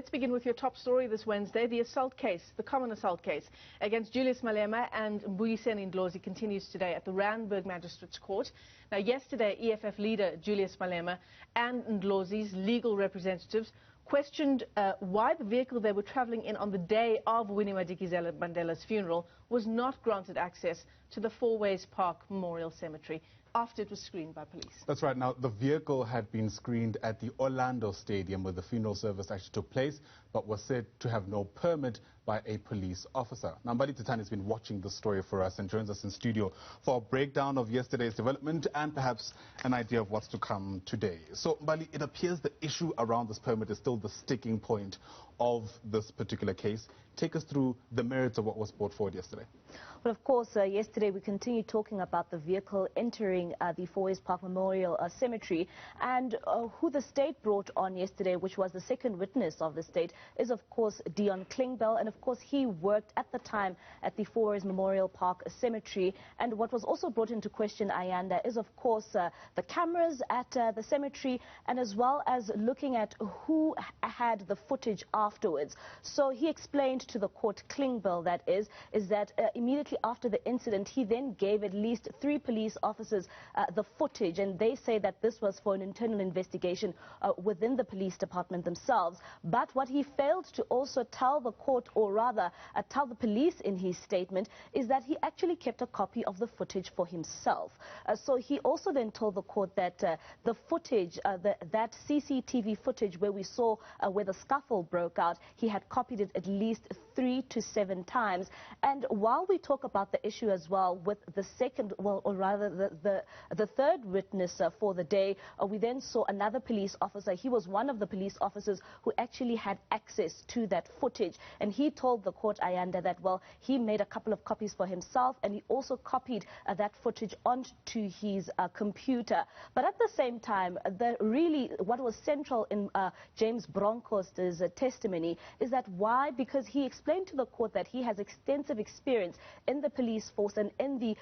Let's begin with your top story this Wednesday. The assault case, the common assault case against Julius Malema and Mbuyiseni Ndlozi continues today at the Randburg Magistrates Court. Now, yesterday, EFF leader Julius Malema and Ndlozi's legal representatives questioned why the vehicle they were traveling in on the day of Winnie Madikizela-Mandela's funeral was not granted access to the Fourways Park Memorial Cemetery after it was screened by police. That's right. Now, the vehicle had been screened at the Orlando Stadium where the funeral service actually took place, but was said to have no permit by a police officer. Now, Mbali Thethani has been watching the story for us and joins us in studio for a breakdown of yesterday's development and perhaps an idea of what's to come today. So, Mbali, it appears the issue around this permit is still the sticking point of this particular case. Take us through the merits of what was brought forward yesterday. Well, of course, yesterday we continued talking about the vehicle entering the Fourways Park Memorial Cemetery, and who the state brought on yesterday, which was the second witness of the state, is of course Dion Klingbeil, and of course he worked at the time at the Fourways Memorial Park Cemetery. And what was also brought into question, Ayanda, is of course the cameras at the cemetery, and as well as looking at who had the footage afterwards. So he explained to the court, Klingbeil that is that immediately after the incident, he then gave at least 3 police officers the footage, and they say that this was for an internal investigation within the police department themselves. But what he failed to also tell the court, or rather tell the police in his statement, is that he actually kept a copy of the footage for himself. So he also then told the court that the footage, that CCTV footage where we saw where the scuffle broke out, he had copied it at least 3 to 7 times. And while we talk about the issue as well with the second, well, or rather the third witness for the day, we then saw another police officer. He was one of the police officers who actually had access to that footage, and he told the court, Ayanda, that, well, he made a couple of copies for himself, and he also copied that footage onto his computer. But at the same time, what was central in James Bronkhorst's testimony is that why? Because he explained to the court that he has extensive experience in the police force and in the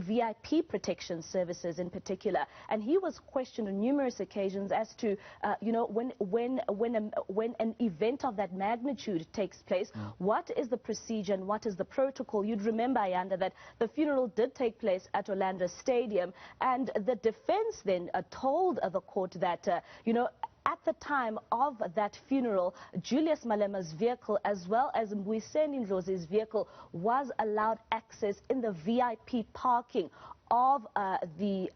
VIP protection services in particular, and he was questioned on numerous occasions as to when an event of that magnitude takes place, what is the procedure and what is the protocol. You'd remember, Ayanda, that the funeral did take place at Orlando Stadium, and the defense then told the court that at the time of that funeral, Julius Malema's vehicle as well as Mbuyiseni Ndlozi's vehicle was allowed access in the VIP parking of the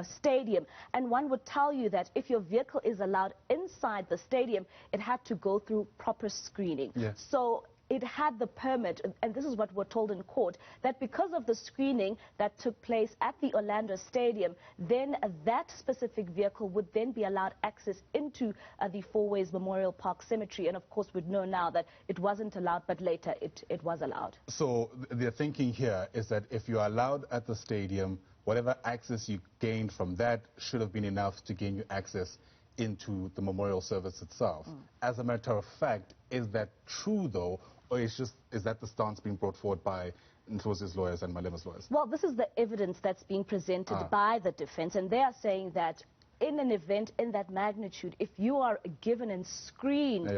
stadium. And one would tell you that if your vehicle is allowed inside the stadium, it had to go through proper screening. Yes. So it had the permit, and this is what we're told in court, that because of the screening that took place at the Orlando Stadium, then that specific vehicle would then be allowed access into the Fourways Memorial Park Cemetery. And of course, we'd know now that it wasn't allowed, but later it was allowed. So the thinking here is that if you're allowed at the stadium, whatever access you gained from that should have been enough to gain you access into the memorial service itself. As a matter of fact, is that true though, or is that the stance being brought forward by Ndlozi's lawyers and Malema's lawyers? Well, this is the evidence that's being presented by the defense, and they are saying that in an event in that magnitude, if you are given and screened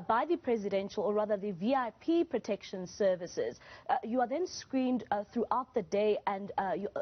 by the presidential, or rather the VIP protection services, you are then screened throughout the day and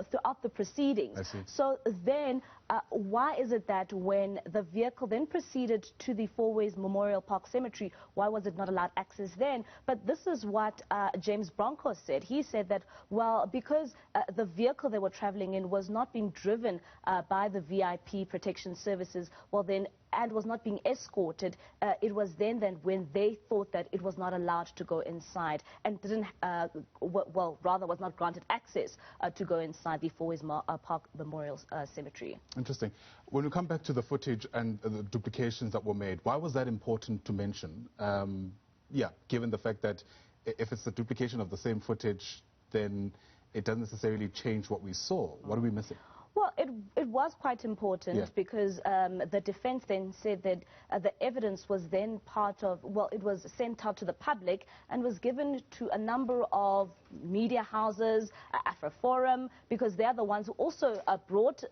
throughout the proceedings. So then why is it that when the vehicle then proceeded to the Fourways Memorial Park Cemetery, why was it not allowed access then? But this is what James Bronkhorst said. He said that, well, because the vehicle they were traveling in was not being driven by the VIP protection services, well then, and was not being escorted, it was then when they thought that it was not allowed to go inside and didn't, rather was not granted access to go inside the Fourways Park Memorial Cemetery. Interesting. When we come back to the footage and the duplications that were made, why was that important to mention? Given the fact that if it's the duplication of the same footage, then it doesn't necessarily change what we saw. What are we missing? Well, it was quite important because the defense then said that the evidence was then part of, well, it was sent out to the public and was given to a number of media houses, AfroForum, because they're the ones who also brought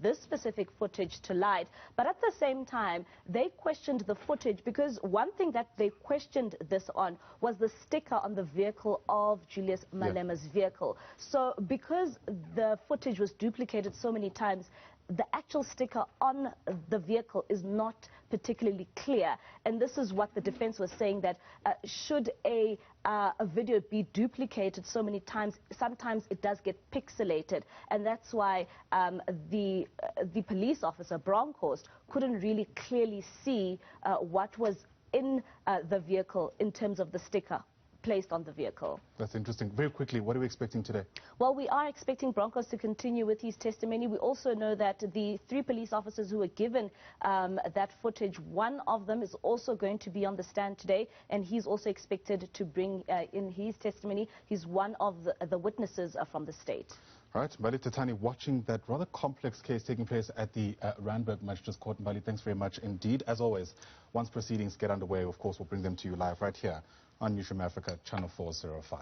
this specific footage to light. But at the same time, they questioned the footage because one thing that they questioned this on was the sticker on the vehicle of Julius Malema's vehicle. So because the footage was duplicated so many times, the actual sticker on the vehicle is not particularly clear. And this is what the defense was saying, that should a video be duplicated so many times, sometimes it does get pixelated. And that's why the police officer, Bronkhorst, couldn't really clearly see what was in the vehicle in terms of the sticker placed on the vehicle. That's interesting. Very quickly, what are we expecting today? Well, we are expecting Bronkhorst to continue with his testimony. We also know that the 3 police officers who were given that footage, one of them is also going to be on the stand today, and he's also expected to bring in his testimony. He's one of the witnesses from the state. All right, Mbali Thethani, watching that rather complex case taking place at the Randburg Magistrates Court. Mbali, thanks very much indeed. As always, once proceedings get underway, of course, we'll bring them to you live right here on Newzroom Afrika, channel 405.